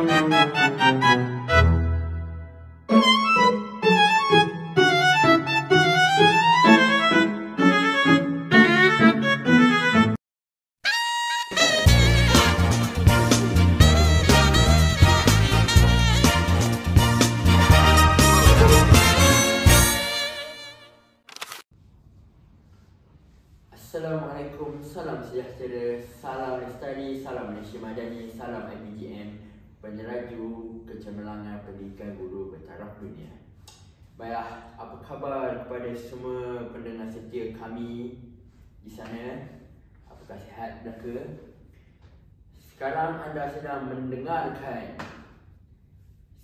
Assalamualaikum, salam sejahtera, salam lestari, salam Malaysia Madani, salam IPGM, peneraju kecemerlangan pendidikan guru bertaraf dunia. Baiklah, apa khabar kepada semua pendengar setia kami di sana? Apakah sihat belaka? Sekarang anda sedang mendengarkan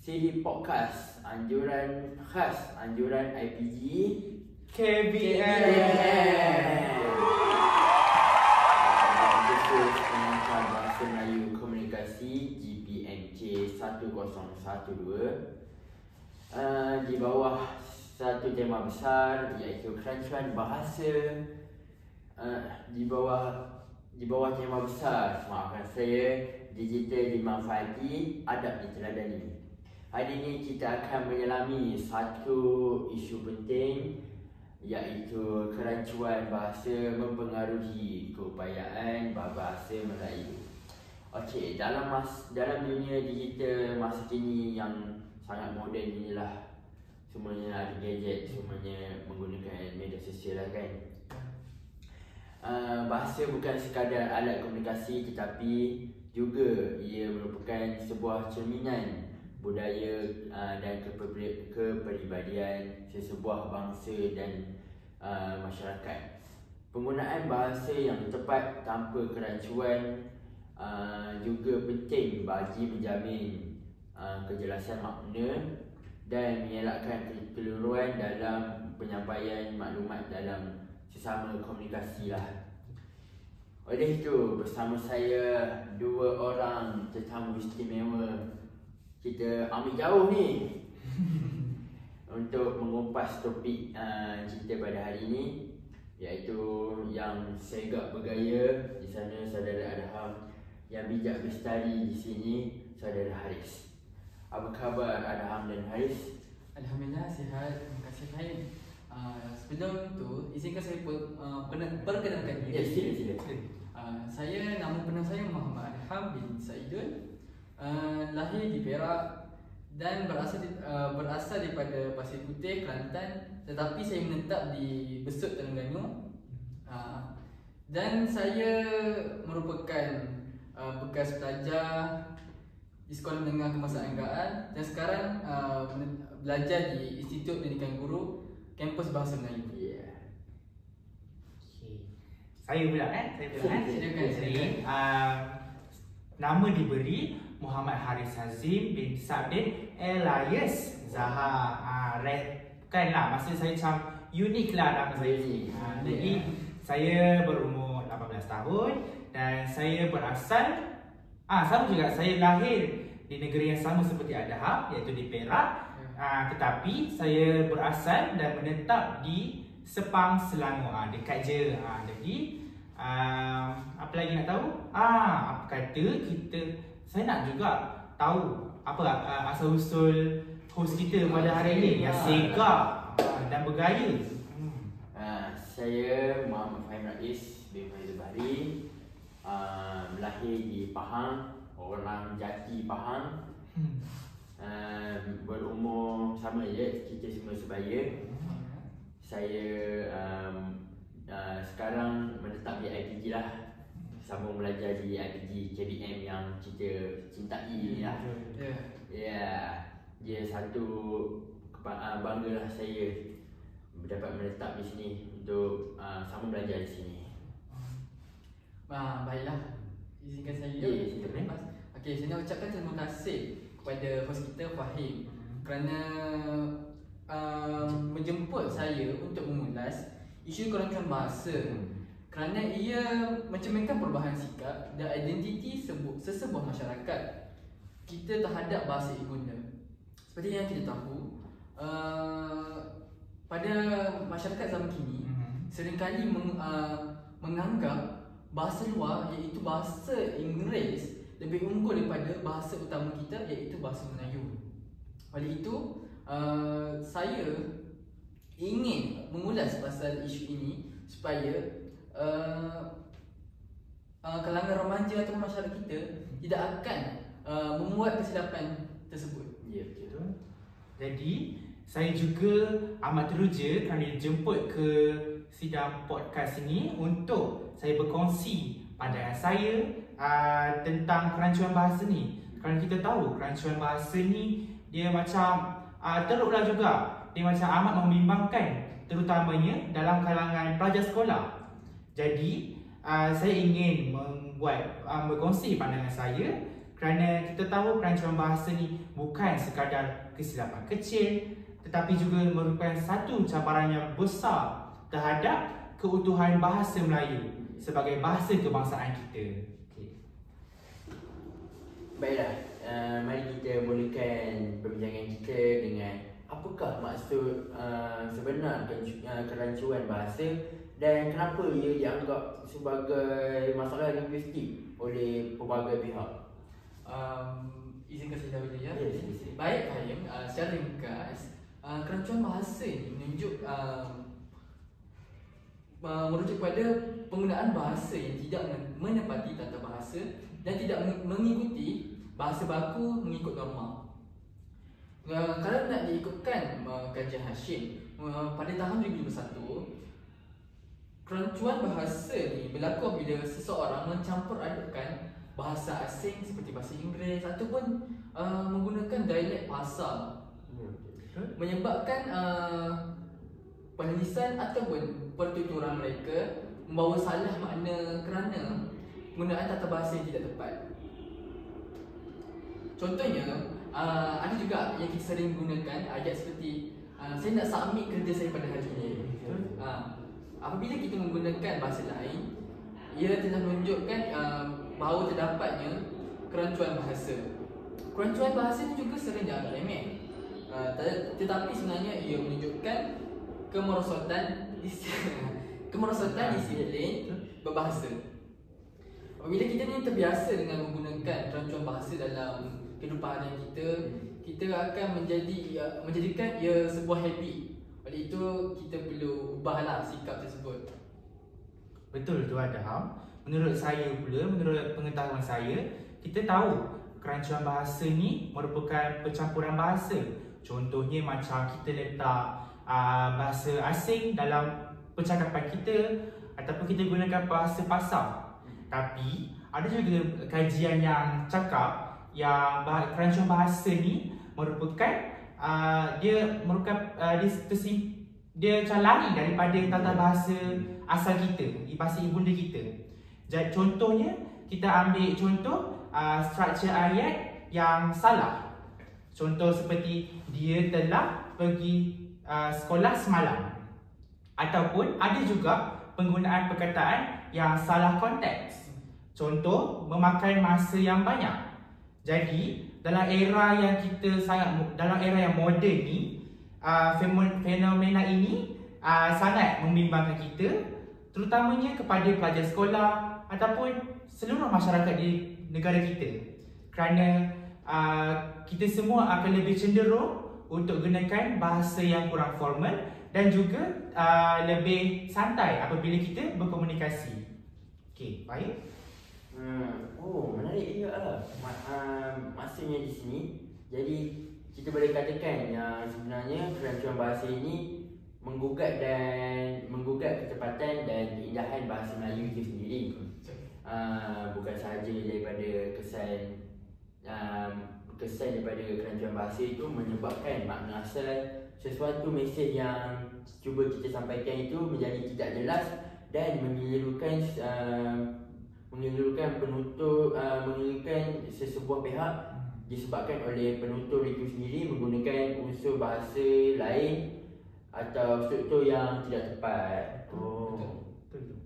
CD Podcast anjuran khas anjuran IPG KBM. Pengajar Bahasa Melayu Komunikasi GPMC 1012 di bawah satu tema besar iaitu kerancuan bahasa. Di bawah tema besar, maafkan saya, digital dimanfaati, adab diteladani. Hari ini kita akan menyelami satu isu penting iaitu kerancuan bahasa mempengaruhi keupayaan bahasa Melayu. Okey, dalam dunia digital masa kini yang sangat moden inilah, semuanya ada gadget, semuanya menggunakan media sosial lah kan. Bahasa bukan sekadar alat komunikasi tetapi juga ia merupakan sebuah cerminan budaya dan kepribadian sesebuah bangsa dan masyarakat. Penggunaan bahasa yang tepat tanpa kerancuan juga penting bagi menjamin kejelasan makna dan mengelakkan kekeliruan dalam penyampaian maklumat dalam sesama komunikasi lah. Oleh itu, bersama saya dua orang tetamu istimewa. Kita ambil jauh ni untuk mengupas topik kita pada hari ini, iaitu yang segak bergaya di sana saudara Adham, yang bijak bestari di sini saudara Haris. Apa khabar Adham dan Haris? Alhamdulillah sihat, terima kasih Haim. Sebelum tu izinkan saya perkenalkan diri. Ya, sila. Nama penuh saya Muhammad Adham bin Saidul. Lahir di Perak dan berasal daripada Pasir Putih, Kelantan, tetapi saya menetap di Besut, Terengganu. Dan saya merupakan bekas pelajar di Sekolah Menengah Kebangsaan Anggaan dan sekarang belajar di Institut Pendidikan Guru Kampus Bahasa Melayu. Yeah. Okay. Saya pula Silakan. Nama diberi Muhammad Haris Hazim bin Sabdin alias Zaha. Bukanlah, maksud saya macam unik lah nama saya ni. Jadi saya berumur 18 tahun dan saya berasal sama juga, saya lahir di negeri yang sama seperti Adham, iaitu di Perak. Tetapi saya berasal dan menetap di Sepang, Selangor. Dekat je. Jadi apa lagi nak tahu? Apa kata saya nak juga tahu apa asal usul host kita pada hari ini yang segak dan bergaya. Saya Muhammad Fahim Rais bin Faizul Bahri, lahir di Pahang, orang Jati Pahang. Berumur sama je, kita semua sebaya. Saya sekarang menetap di IPG lah, sambung belajar di IPG KBM yang kita cintai lah. Dia satu bangga lah saya dapat menetap di sini untuk sambung belajar di sini. Baiklah, izinkan saya lepas. Okey, saya nak ucapkan terima kasih kepada host kita Fahim kerana menjemput saya untuk mengulas isu kerancuan bahasa, kerana ia mencerminkan perubahan sikap dan identiti sesebuah masyarakat kita terhadap bahasa ibunda. Seperti yang kita tahu, pada masyarakat zaman kini seringkali menganggap bahasa luar iaitu bahasa Inggeris lebih unggul daripada bahasa utama kita, iaitu bahasa Melayu. Oleh itu, saya ingin mengulas pasal isu ini supaya kalangan remaja atau masyarakat kita tidak akan membuat kesilapan tersebut. Ya, betul. Jadi saya juga amat teruja kerana dijemput ke sidang podcast ini untuk saya berkongsi pandangan saya tentang kerancuan bahasa ni. Kerana kita tahu kerancuan bahasa ni dia macam teruklah juga. Dia macam amat membimbangkan, terutamanya dalam kalangan pelajar sekolah. Jadi saya ingin berkongsi pandangan saya kerana kita tahu kerancuan bahasa ni bukan sekadar kesilapan kecil, tetapi juga merupakan satu cabaran yang besar terhadap keutuhan bahasa Melayu sebagai bahasa kebangsaan kita. Baiklah, mari kita mulakan perbincangan kita dengan apakah maksud sebenar kerancuan bahasa dan kenapa ia dianggap sebagai masalah linguistik oleh pelbagai pihak. Izinkan saya jawab dulu ya. Yes. Baik Fahim, secara ringkas, kerancuan bahasa ini merujuk pada penggunaan bahasa yang tidak menepati tata bahasa dan tidak mengikuti bahasa baku mengikut norma. Kalau nak diikutkan kajian Hashim, pada tahun 2021, kerancuan bahasa ni berlaku apabila seseorang mencampur adukkan bahasa asing seperti bahasa Inggeris ataupun menggunakan dialek pasar, menyebabkan penulisan ataupun pertuturan mereka membawa salah makna kerana penggunaan tata bahasa yang tidak tepat. Contohnya, ada juga yang kita sering gunakan ayat seperti saya nak submit kerja saya pada hari ini. Apabila kita menggunakan bahasa lain, ia telah menunjukkan bahawa terdapatnya kerancuan bahasa. Kerancuan bahasa ini juga sering dianggap remeh, tetapi sebenarnya ia menunjukkan kemerosotan disiplin berbahasa. Apabila kita ni terbiasa dengan menggunakan kerancuan bahasa dalam kehidupan harian kita akan menjadikan ia sebuah habit. Oleh itu kita perlu ubahlah sikap tersebut. Betul tu Adham. Menurut saya pula, menurut pengetahuan saya, kita tahu kerancuan bahasa ni merupakan percampuran bahasa. Contohnya macam kita letak bahasa asing dalam percakapan kita ataupun kita gunakan bahasa pasar. Tapi ada juga kajian yang cakap yang kerancuan bahasa ni merupakan dia macam lari daripada tata bahasa asal kita, bahasa ibunda kita. Jadi contohnya kita ambil contoh struktur ayat yang salah. Contoh seperti dia telah pergi sekolah semalam. Ataupun ada juga penggunaan perkataan yang salah konteks. Contoh memakan masa yang banyak. Jadi dalam era yang moden ni, fenomena ini sangat membimbangkan kita, terutamanya kepada pelajar sekolah ataupun seluruh masyarakat di negara kita. Kerana kita semua akan lebih cenderung untuk gunakan bahasa yang kurang formal dan juga lebih santai apabila kita berkomunikasi. Okey, baik. Menarik juga lah. Maksudnya di sini, jadi kita boleh katakan yang sebenarnya kerancuan bahasa ini menggugat ketepatan dan keindahan bahasa Melayu itu sendiri. Bukan sahaja daripada kesan daripada kerancuan bahasa itu menyebabkan makna asal sesuatu mesej yang cuba kita sampaikan itu menjadi tidak jelas dan mengelirukan sesebuah pihak disebabkan oleh penutur itu sendiri menggunakan unsur bahasa lain atau struktur yang tidak tepat. Betul.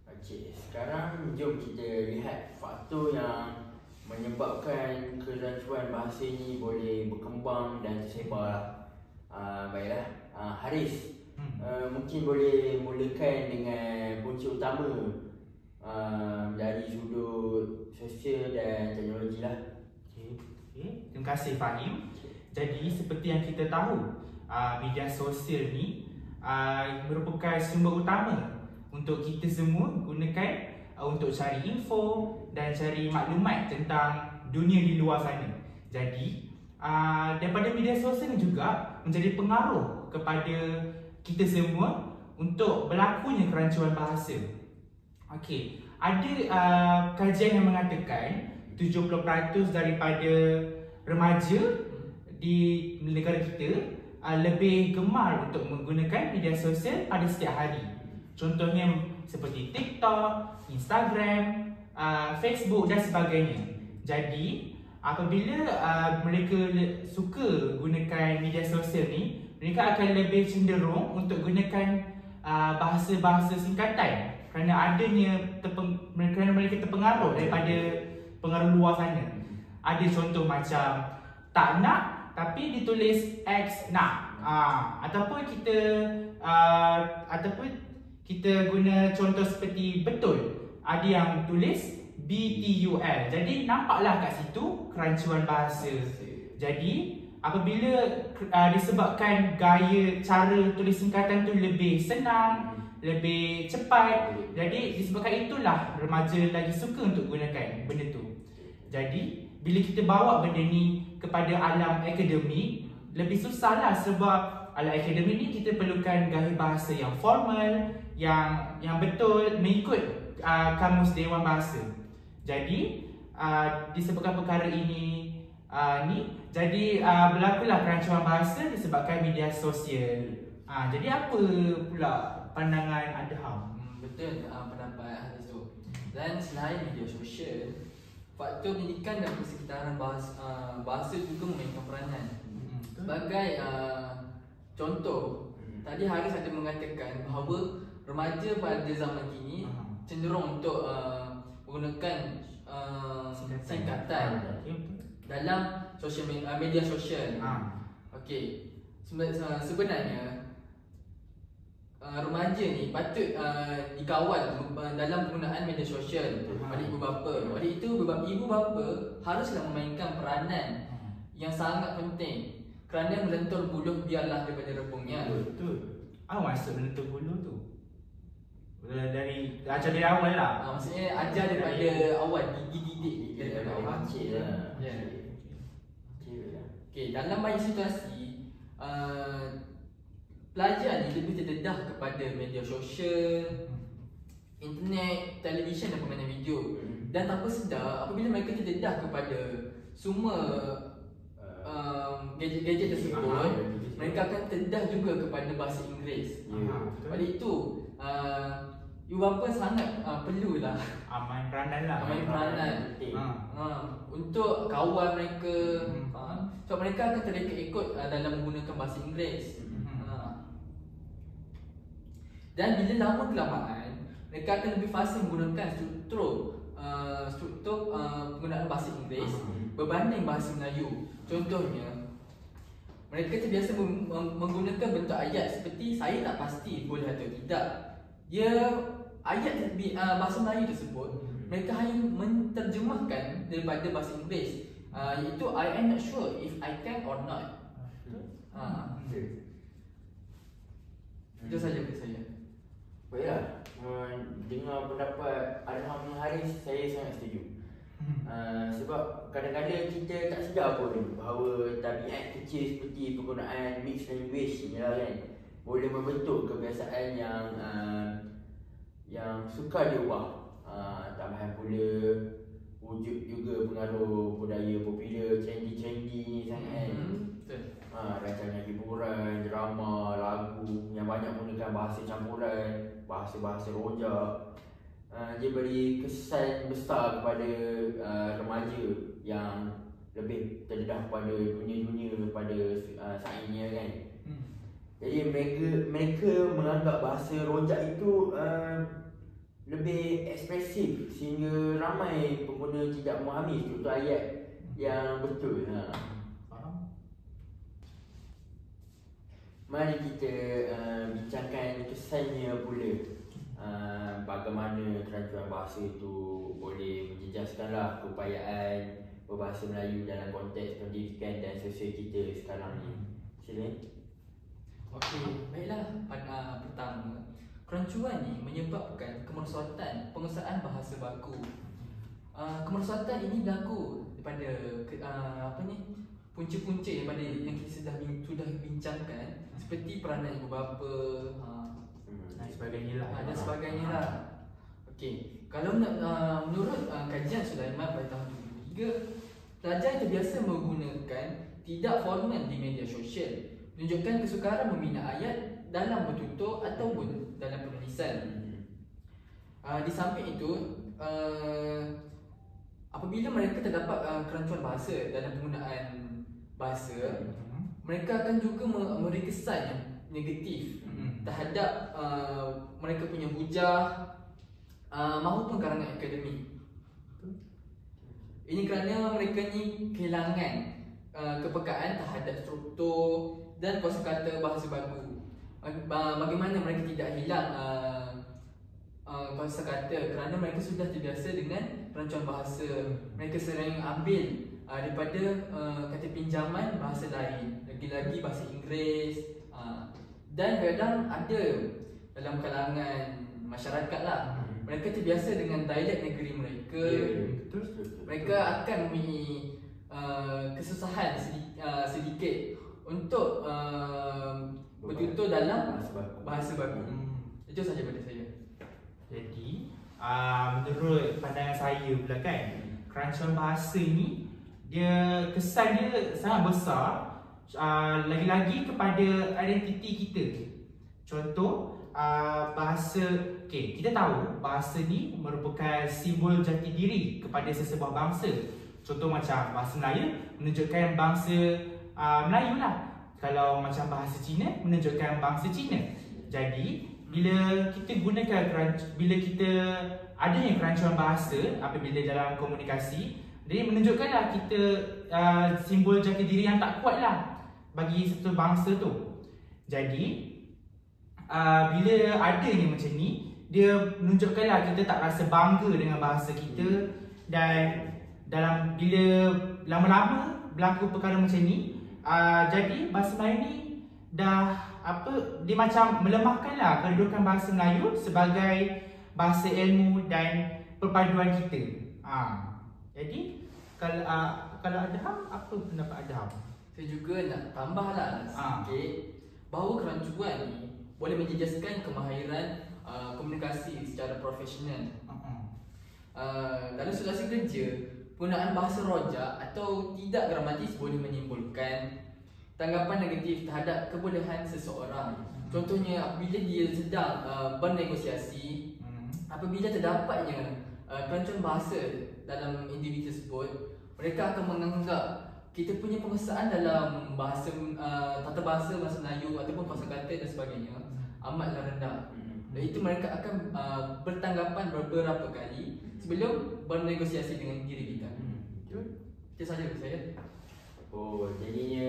Okey, sekarang jom kita lihat faktor yang menyebabkan kerancuan bahasa ini boleh berkembang dan tersebar. Baiklah, Haris, mungkin boleh mulakan dengan punca utama dari sudut sosial dan teknologi lah. Okay. Terima kasih Fahim. Jadi seperti yang kita tahu, media sosial ni merupakan sumber utama untuk kita semua gunakan untuk cari info dan cari maklumat tentang dunia di luar sana. Jadi daripada media sosial ni juga menjadi pengaruh kepada kita semua untuk berlakunya kerancuan bahasa. Okey, ada kajian yang mengatakan 70% daripada remaja di negara kita lebih gemar untuk menggunakan media sosial pada setiap hari. Contohnya seperti TikTok, Instagram, Facebook dan sebagainya. Jadi apabila mereka suka gunakan media sosial ni, mereka akan lebih cenderung untuk gunakan bahasa-bahasa singkatan kerana adanya kerana mereka terpengaruh daripada pengaruh luar sana. Ada contoh macam tak nak tapi ditulis X nak. Ataupun kita guna contoh seperti betul. Ada yang tulis BTUL. Jadi nampaklah kat situ kerancuan bahasa. Jadi apabila disebabkan gaya cara tulis singkatan tu lebih senang, lebih cepat, jadi disebabkan itulah remaja lagi suka untuk gunakan benda tu. Jadi bila kita bawa benda ni kepada alam akademik, lebih susahlah sebab alam akademik ni kita perlukan gaya bahasa yang formal, yang betul mengikut kamus Dewan Bahasa. Jadi disebabkan perkara ini jadi berlakulah kerancuan bahasa disebabkan media sosial. Jadi apa pula pandangan Adham? Betul pendapat Haris tu. Dan selain media sosial, faktor pendidikan dan persekitaran bahasa juga memainkan peranan. Sebagai contoh, tadi Haris ada mengatakan bahawa remaja pada zaman kini cenderung untuk menggunakan singkatan dalam media sosial. Okey. Sebenarnya remaja ni patut dikawal dalam penggunaan media sosial oleh ibu bapa. Oleh itu ibu bapa haruslah memainkan peranan yang sangat penting kerana melentur buluh biarlah daripada rebungnya. Betul. Maksud melentur buluh tu dari ajar dari awal lah. Maksudnya ajar daripada awal, didik daripada awal. Okey, dalam banyak situasi pelajar ni lebih terdedah kepada media sosial, internet, televisyen dan permainan video. Dan tanpa sedar, apabila mereka terdedah kepada semua gadget-gadget tersebut, mereka akan terdedah juga kepada bahasa Inggeris. Oleh itu, ibu bapa sangat perlulah main peranan untuk kawal mereka. Sebab mereka akan terikut dalam menggunakan bahasa Inggeris. Dan bila lama kelamaan, mereka akan lebih fasih menggunakan struktur penggunaan bahasa Inggeris berbanding bahasa Melayu. Contohnya, mereka terbiasa menggunakan bentuk ayat seperti saya tak pasti boleh atau tidak. Ayat bahasa Melayu tersebut mereka hanya menterjemahkan daripada bahasa Inggeris, iaitu I am not sure if I can or not. Itu saja dari saya. Baiklah, dengar pendapat Adham dan Haris, saya sangat setuju. Sebab kadang-kadang kita tak sedar pun bahawa tabiat kecil seperti penggunaan mixed language ni lah kan, boleh membentuk kebiasaan yang sukar diubah. Tambahan pula wujud juga pengaruh budaya popular, trendy ni sangat. Rancangan hiburan, drama, lagu yang banyak menggunakan bahasa campuran, bahasa-bahasa rojak. Dia beri kesan besar kepada remaja yang lebih terdedah pada dunia-dunia pada saat ini kan. Jadi mereka menganggap bahasa rojak itu lebih ekspresif sehingga ramai pengguna tidak memahami struktur ayat yang betul. Mari kita bincangkan kesannya pula bagaimana kerancuan bahasa itu boleh menjejaskanlah keupayaan berbahasa Melayu dalam konteks pendidikan dan sosial kita sekarang ni. Sila. Okey, baiklah. Pertama, kerancuan ni menyebabkan kemerosotan penguasaan bahasa baku. Kemerosotan ini berlaku daripada punca-punca daripada yang kita sudah bincangkan, seperti peranan ibu bapa Dan sebagainya lah. dan sebagainya lah. Okey, kalau menurut kajian Sulaiman pada tahun 2003, pelajar terbiasa menggunakan tidak formal di media sosial, menunjukkan kesukaran membina ayat dalam bertutur ataupun dalam penulisan. Di samping itu, apabila mereka terdapat kerancuan bahasa dalam penggunaan bahasa, mereka akan juga memberi kesan yang negatif terhadap mereka punya hujah maupun karangan akademik. Ini kerana mereka ni kehilangan kepekaan terhadap struktur dan kosakata bahasa baku. Bagaimana mereka tidak hilang kosakata kerana mereka sudah terbiasa dengan perancuan bahasa. Mereka sering ambil daripada kata pinjaman bahasa lain, lagi-lagi bahasa Inggeris, dan kadang ada dalam kalangan masyarakat lah, mereka terbiasa dengan dialek negeri mereka. Mereka akan mempunyai kesusahan sedikit untuk bertutur dalam bahasa baku. Itu sahaja pada saya. Jadi menurut pandangan saya pula kan, kerancuan bahasa ni dia kesan dia sangat besar, lagi-lagi kepada identiti kita. Contoh bahasa, kita tahu bahasa ni merupakan simbol jati diri kepada sesebuah bangsa. Contoh macam bahasa Melayu menunjukkan bangsa Melayu lah. Kalau macam bahasa Cina menunjukkan bangsa Cina. Jadi bila kita adanya kerancuan bahasa apabila dalam komunikasi, dia menunjukkanlah kita simbol jati diri yang tak kuat lah bagi satu bangsa tu. Jadi bila adanya macam ni, dia menunjukkanlah kita tak rasa bangga dengan bahasa kita. Dan bila lama-lama berlaku perkara macam ni, jadi bahasa Melayu ni dia macam melemahkanlah kedudukan bahasa Melayu sebagai bahasa ilmu dan perpaduan kita. Jadi kalau Adham, apa pendapat Adham? Saya juga nak tambahlah sikit bahawa kerancuan ni boleh menjejaskan kemahiran komunikasi secara profesional. Dalam situasi kerja, penggunaan bahasa rojak atau tidak gramatis boleh menimbulkan tanggapan negatif terhadap kebolehan seseorang. Contohnya apabila dia sedang bernegosiasi, apabila terdapatnya kerancuan bahasa dalam individu tersebut, mereka akan menganggap kita punya penguasaan dalam bahasa tata bahasa Melayu ataupun kosakata dan sebagainya amatlah rendah. Dan itu mereka akan bertanggapan beberapa kali sebelum bernegosiasi dengan diri kita. Itu sahaja dari saya. Jadinya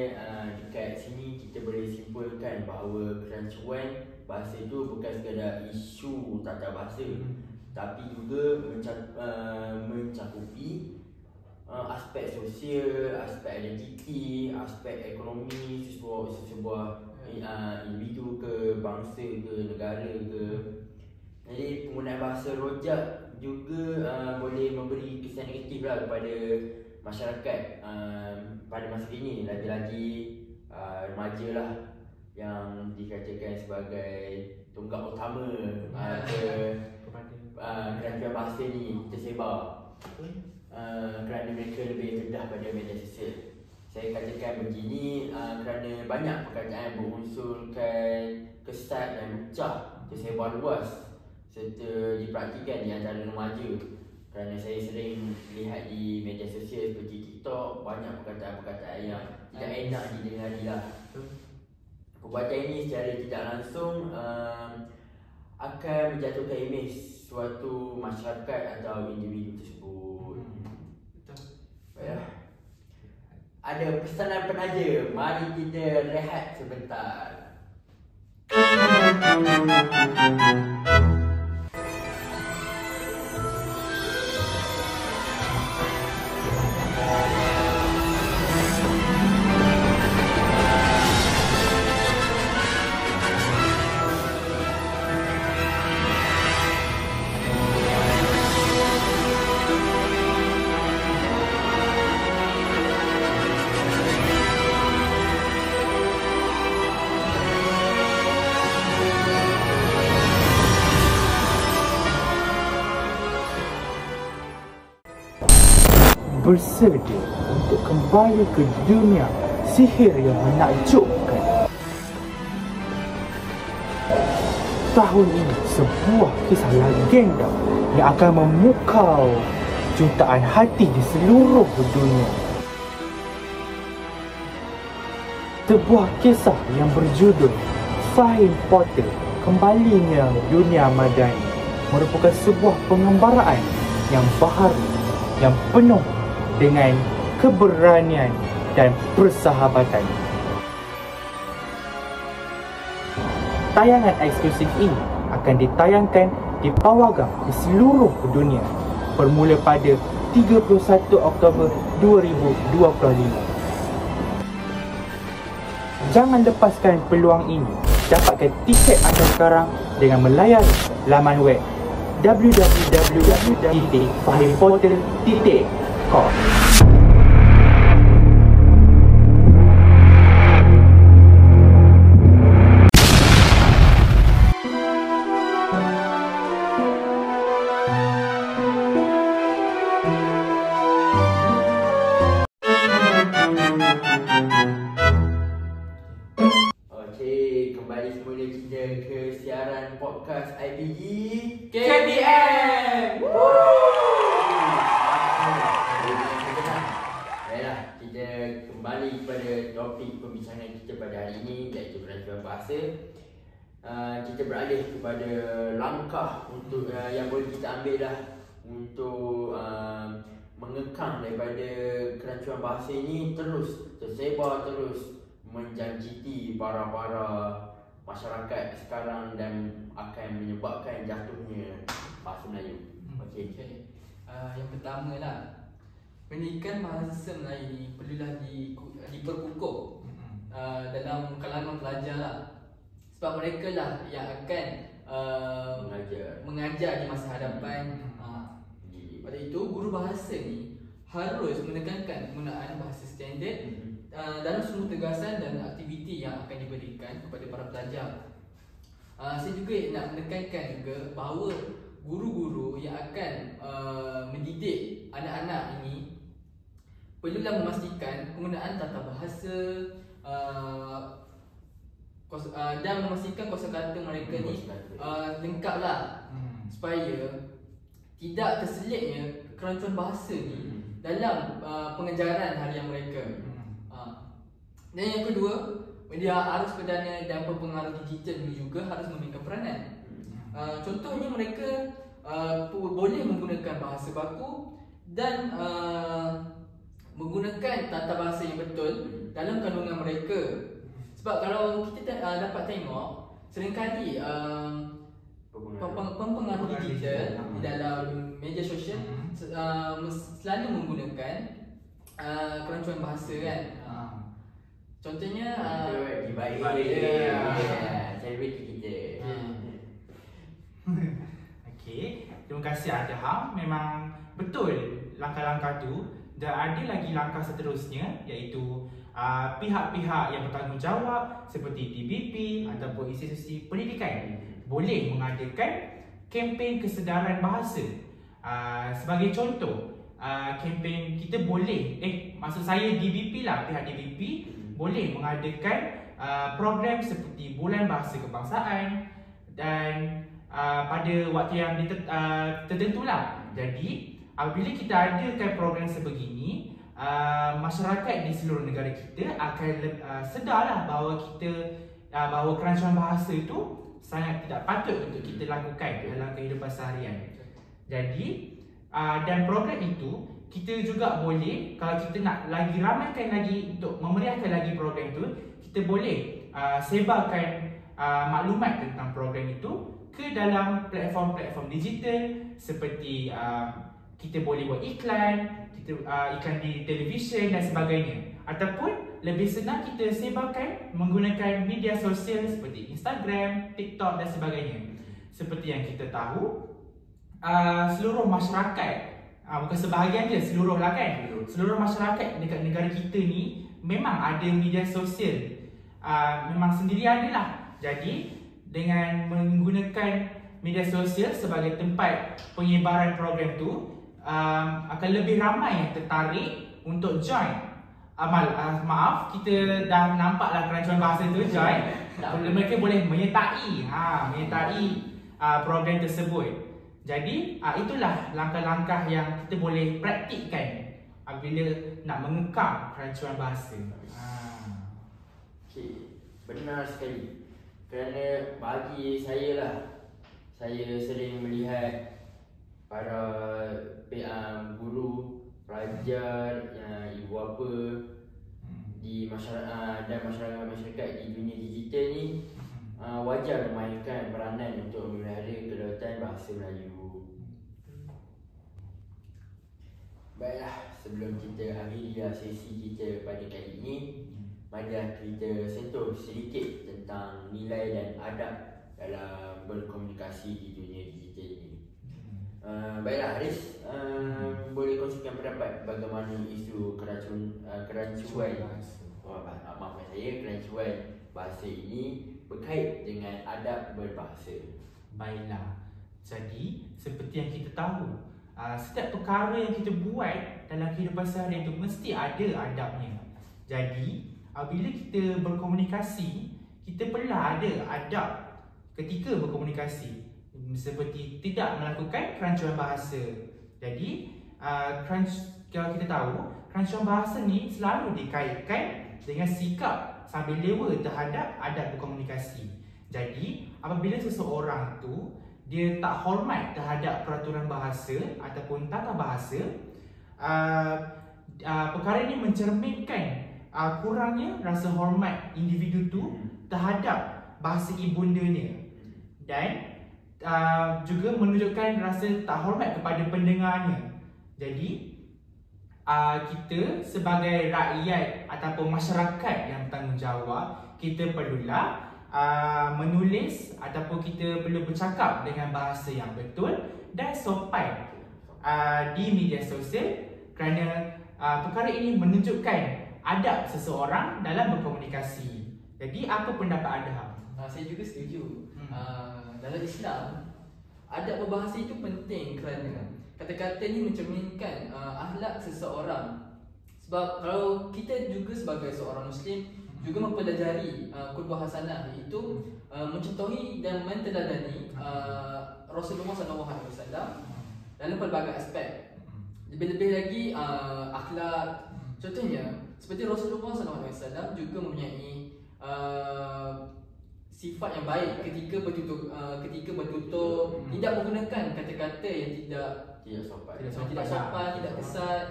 dekat sini kita boleh simpulkan bahawa kerancuan bahasa itu bukan sekadar isu tata bahasa, tapi juga mencakupi aspek sosial, aspek identiti, aspek ekonomi sebuah individu ke, bangsa ke, negara ke. Jadi penggunaan bahasa rojak juga boleh memberi kesan negatif lah kepada masyarakat pada masa kini, lagi-lagi remaja lah yang dikatakan sebagai tonggak utama kerancuan bahasa ni tersebar, kerana mereka lebih rendah pada media sosial. Saya katakan begini kerana banyak perkataan berunsurkan kesat dan lucah tersebar luas serta dipraktikan di antara remaja. Kerana saya sering lihat di media sosial seperti TikTok, banyak perkataan-perkataan yang tidak enak didengari lah. Perbuatan ini secara tidak langsung akan menjatuhkan imej suatu masyarakat atau individu tersebut. Baiklah. Ada pesanan penaja, mari kita rehat sebentar. bersedia untuk kembali ke dunia sihir yang menakjubkan. Tahun ini sebuah kisah legenda yang akan memukau jutaan hati di seluruh dunia. Sebuah kisah yang berjudul Fahim Potter Kembalinya Dunia Madani merupakan sebuah pengembaraan yang baharu, yang penuh dengan keberanian dan persahabatan. Tayangan eksklusif ini akan ditayangkan di pawagam di seluruh dunia bermula pada 31 Oktober 2025. Jangan lepaskan peluang ini. Dapatkan tiket anda sekarang dengan melayari laman web www.fahimpotter.com. Kembali semula kita ke siaran podcast IPG KBM. Baiklah, kita kembali kepada topik perbincangan kita pada hari ini, iaitu perancangan bahasa. Kita beralih kepada langkah untuk yang boleh kita ambil lah untuk mengekang daripada kerancuan bahasa ini terus tersebar, terus menjangkiti para masyarakat sekarang dan akan menyebabkan jatuhnya bahasa Melayu. Okey. Yang pertama lah, pendidikan bahasa Melayu ni perlulah diperkukuh dalam kalangan pelajar lah. Sebab mereka lah yang akan mengajar di masa hadapan. Pada itu, guru bahasa ni harus menekankan penggunaan bahasa standard dalam semua tugasan dan aktiviti yang akan diberikan kepada para pelajar. Saya juga nak menekankan juga bahawa guru-guru yang akan mendidik anak-anak ini perlulah memastikan penggunaan tata bahasa dan memastikan kosakata mereka ni lengkap lah, supaya tidak terselitnya kerancuan bahasa ni dalam pengajaran harian mereka. Dan yang kedua, media arus perdana dan pengaruh digital ini juga harus memainkan peranan. Contohnya mereka boleh menggunakan bahasa baku dan menggunakan tata bahasa yang betul dalam kandungan mereka. Sebab kalau kita dapat tengok, seringkali pengaruh digital di dalam media sosial selalu menggunakan kerancuan bahasa kan. Contohnya baik celebrity kita. Okey, terima kasih Adham. Memang betul langkah-langkah tu. Dan ada lagi langkah seterusnya, iaitu pihak-pihak yang bertanggungjawab seperti DBP ataupun institusi pendidikan boleh mengadakan kempen kesedaran bahasa. Sebagai contoh, kempen kita boleh, maksud saya DBP lah, pihak DBP boleh mengadakan program seperti Bulan Bahasa Kebangsaan dan pada waktu yang tertentu lah. Jadi apabila kita adakan program sebegini, masyarakat di seluruh negara kita akan sedarlah bahawa bahawa kerancuan bahasa itu sangat tidak patut untuk kita lakukan dalam kehidupan seharian. Jadi dan program itu kita juga boleh, kalau kita nak lagi ramaikan lagi untuk memeriahkan lagi program itu, kita boleh sebarkan maklumat tentang program itu ke dalam platform-platform digital seperti kita boleh buat iklan, iklan di televisyen dan sebagainya. Ataupun lebih senang kita sebarkan menggunakan media sosial seperti Instagram, TikTok dan sebagainya. Seperti yang kita tahu, seluruh masyarakat, bukan sebahagian je, seluruh lah kan, seluruh masyarakat dekat negara kita ni memang ada media sosial, memang sendiri ada lah. Jadi dengan menggunakan media sosial sebagai tempat penyebaran program tu, akan lebih ramai yang tertarik untuk join. Maaf, kita dah nampaklah kerancuan bahasa tu join. Mereka boleh menyertai program tersebut. Jadi itulah langkah-langkah yang kita boleh praktikkan apabila nak mengekang kerancuan bahasa. Okey, benar sekali. Kerana bagi saya lah, saya sering melihat para guru, pelajar, ibu bapa di masyarakat dan masyarakat di dunia digital ni wajar memainkan peranan untuk memelihara kedaulatan bahasa Melayu. Baiklah, sebelum kita akhiri sesi kita pada kali ini, marilah kita sentuh sedikit tentang nilai dan adab dalam berkomunikasi di dunia digital ini. Baiklah Haris, boleh kongsikan pendapat bagaimana isu kerancuan bahasa ini berkait dengan adab berbahasa. Baiklah, jadi seperti yang kita tahu, setiap perkara yang kita buat dalam kehidupan seharian itu mesti ada adabnya. Jadi apabila kita berkomunikasi, kita perlulah ada adab ketika berkomunikasi, seperti tidak melakukan kerancuan bahasa. Jadi kalau kita tahu, kerancuan bahasa ni selalu dikaitkan dengan sikap sambil lewa terhadap adab berkomunikasi. Jadi apabila seseorang tu dia tak hormat terhadap peraturan bahasa ataupun tata bahasa, perkara ini mencerminkan kurangnya rasa hormat individu tu terhadap bahasa ibundanya, dan juga menunjukkan rasa tak hormat kepada pendengarnya. Jadi kita sebagai rakyat ataupun masyarakat yang bertanggungjawab, kita perlulah menulis ataupun kita perlu bercakap dengan bahasa yang betul dan sopan di media sosial, kerana perkara ini menunjukkan adab seseorang dalam berkomunikasi. Jadi apa pendapat anda? Saya juga setuju. Dalam Islam, adab berbahasa itu penting kerana kata-kata ini mencerminkan akhlak seseorang. Sebab kalau kita juga sebagai seorang Muslim juga mempelajari qudwah hasanah, iaitu mencontohi dan menteladani Rasulullah SAW dalam pelbagai aspek. Lebih-lebih lagi akhlak. Contohnya seperti Rasulullah SAW juga mempunyai sifat yang baik ketika bertutur, tidak menggunakan kata-kata yang tidak sopan, tidak kesat.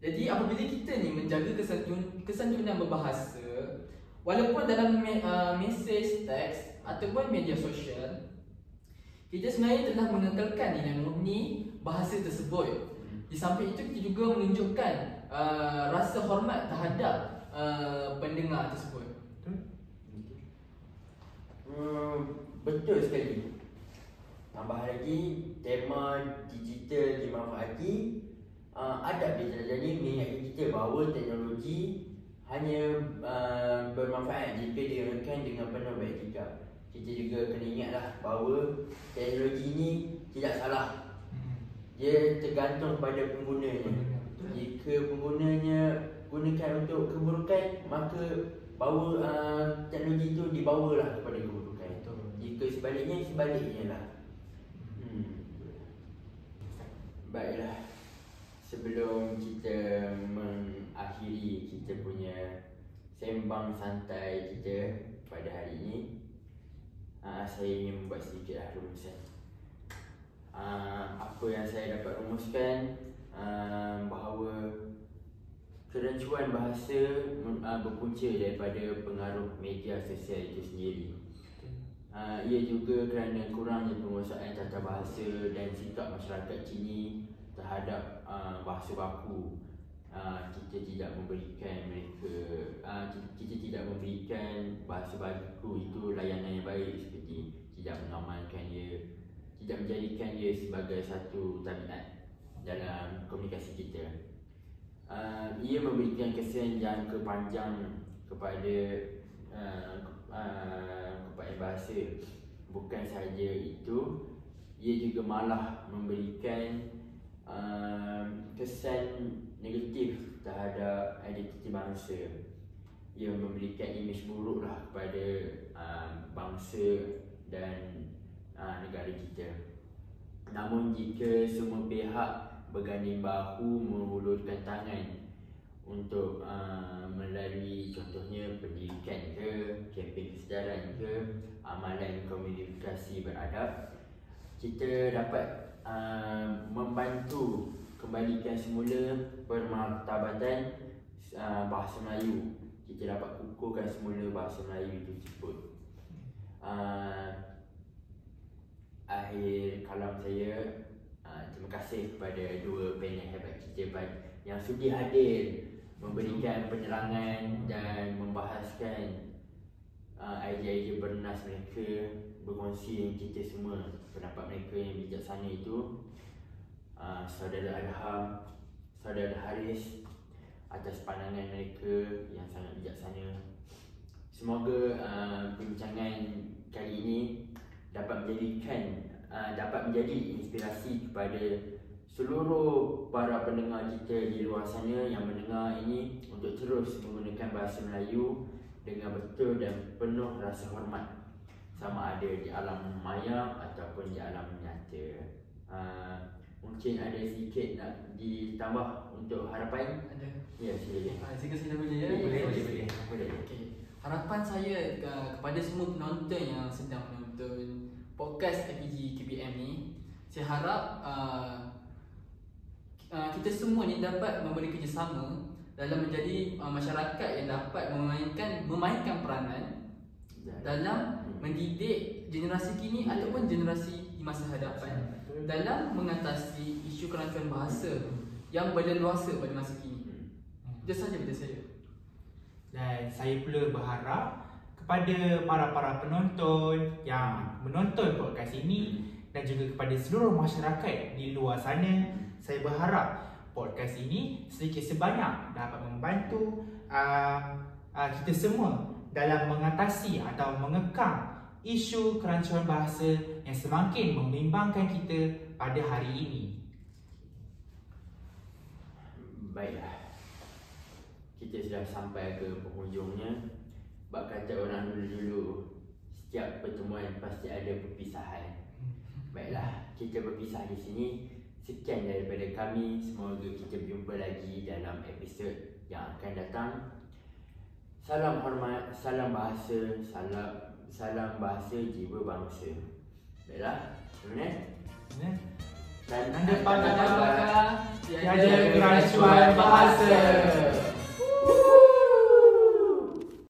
Jadi apabila kita ni menjaga kesantunan berbahasa, walaupun dalam mesej teks ataupun media sosial, kita sebenarnya telah mengekalkan nilai murni bahasa tersebut. Di samping itu, kita juga menunjukkan rasa hormat terhadap pendengar tersebut. Betul sekali. Tambah lagi, tema digital dimanfaati, adab diteladani mengingatkan kita bahawa teknologi hanya bermanfaat jika digunakan dengan penuh etika. Kita juga kena ingatlah bahawa teknologi ini tidak salah. Dia tergantung pada penggunanya. Jika penggunanya gunakan untuk keburukan, maka teknologi itu dibawalah kepada keburukan. Jika sebaliknya lah. Baiklah, sebelum kita mengakhiri kita punya sembang santai kita pada hari ini, saya ingin membuat sedikit rumusan. Apa yang saya dapat rumuskan, bahawa kerancuan bahasa berpunca daripada pengaruh media sosial itu sendiri. Ia juga kerana kurangnya penguasaan tata bahasa dan sikap masyarakat kini terhadap bahasa baku. Kita tidak memberikan bahasa baku itu layanan yang baik, seperti tidak mengamalkan ia, tidak menjadikan ia sebagai satu tabiat dalam komunikasi kita. Ia memberikan kesan jangka panjang kepada bahasa. Bukan sahaja itu, ia juga malah memberikan kesan negatif terhadap identiti bangsa. Ia memberikan imej buruk lah kepada bangsa dan negara kita. Namun jika semua pihak berganding bahu mengulurkan tangan untuk melalui contohnya pendidikan ke, kempen kesedaran ke, amalan komunikasi beradab, kita dapat membantu kembalikan semula permartabatan bahasa Melayu. Kita dapat kukuhkan semula bahasa Melayu itu tersebut. Akhir kalam saya, terima kasih kepada dua panel hebat kita yang sudi hadir memberikan penerangan dan membahaskan idea-idea bernas mereka, berkongsi dengan kita semua pendapat mereka yang bijaksana itu. Saudara Adham, Saudara Haris, atas pandangan mereka yang sangat bijaksana. Semoga perbincangan kali ini dapat menjadi inspirasi kepada seluruh para pendengar kita di luar sana yang mendengar ini untuk terus menggunakan bahasa Melayu dengan betul dan penuh rasa hormat, sama ada di alam maya ataupun di alam nyata. Mungkin ada sedikit nak ditambah untuk harapan? Ada. Ya, silakan. Jika saya boleh ya. Boleh. Okey. Harapan saya kepada semua penonton yang sedang menonton podcast APG KPM ni, saya harap kita semua ni dapat memberi kerjasama dalam menjadi masyarakat yang dapat memainkan peranan dalam mendidik generasi kini ataupun generasi di masa hadapan dalam mengatasi isu kerancuan bahasa yang berleluasa pada masa kini. Itu sahaja dari saya. Dan saya pula berharap kepada para penonton yang menonton podcast ini dan juga kepada seluruh masyarakat di luar sana, saya berharap podcast ini sedikit sebanyak dapat membantu kita semua dalam mengatasi atau mengekang isu kerancuan bahasa yang semakin membimbangkan kita pada hari ini. Baiklah, kita sudah sampai ke penghujungnya. Bak kata orang dulu-dulu, setiap pertemuan pasti ada perpisahan. Baiklah, kita berpisah di sini. Sekian daripada kami. Semoga kita berjumpa lagi dalam episod yang akan datang. Salam hormat, salam bahasa, salam bahasa jiwa bangsa. Baiklah, kemudian Dan anda pandang tiada kerancuan bahasa.